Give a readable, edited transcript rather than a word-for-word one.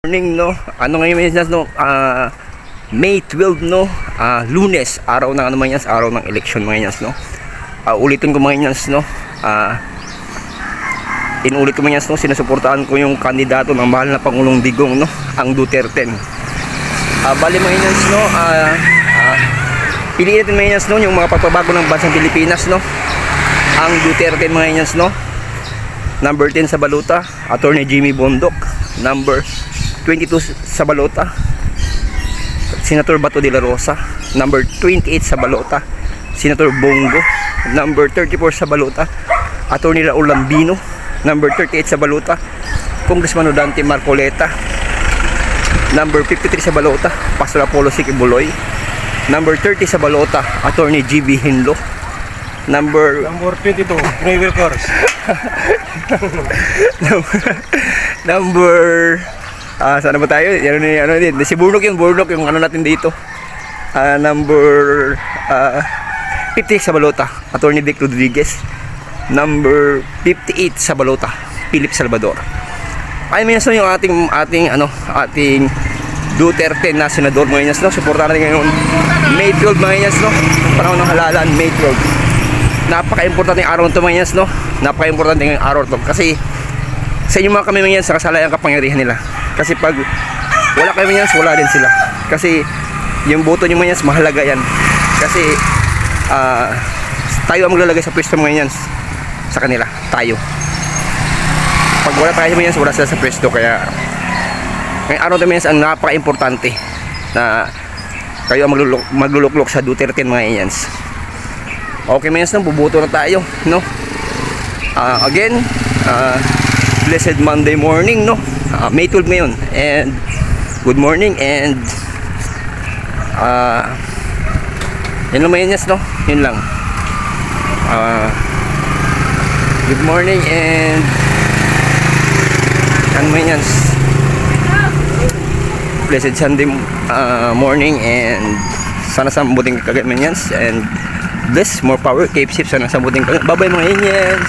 Morning, no? Ano ngayon Manyans, no? May 12, no? Lunes, araw ng ano Manyans, araw ng election Manyans, no? Ulitin ko Manyans, no? Inulit ko Manyans, no? Sinusuportahan ko yung kandidato ng mahal na Pangulong Digong, no? Ang Duterte. Bali Manyans, no? Piliin natin Manyans, no? Yung mga pagbabago ng bansang Pilipinas, no? Ang Duterte Manyans, no? Number 10 sa balota, Attorney Jimmy Bondoc. Number 22 sa balota, Senator Bato de la Rosa. Number 28 sa balota, Senator Bongo. Number 34 sa balota, Attorney Raul Lambino. Number 38 sa balota, Congressman Dante Marcoleta. Number 53 sa balota, Pastor Apollo Siquibuloy. Number 30 sa balota, Attorney GB Hinlo. Number 22, Driver Course. Number saan ba tayo? Ano din? Si Burnok yung ano natin dito. Number 50 sa balota, Attorney Vic Rodriguez. Number 58 sa balota, Philip Salvador. Ay minsan yung ating Duterte na senador mga inyas, no? Suportahan natin ngayon May 12 mga inyas, no? Panahon ng halalan, May 12. Napaka-importante yung araw nito mga inyas, no? Napaka-importante yung araw nito kasi sa inyo mga kami mga inyas, nakasala yung kapangyarihan nila. Kasi pag wala kayo mga inyas, wala din sila. Kasi yung boto nyo mga inyas, mahalaga yan. Kasi tayo ang maglalagay sa pwesto mga inyas sa kanila, tayo. Pag wala tayo mga inyas, wala sila sa pwesto. Kaya ngayong araw nito mga inyas, ang napaka-importante na kayo ang magluluklok sa Duterte mga inyas. Okay mga inyas, bubuto na tayo, no? Again, blessed Monday morning, no? May 12 ngayon, and good morning, and yun lang mga inyas, no? Yun lang. Good morning, and ano mga inyas, blessed Sunday morning, and sana sa mabuting kagad mga inyas, and bless, more power, keep safe, sana sa mabuting kagad. Bye bye mga inyas.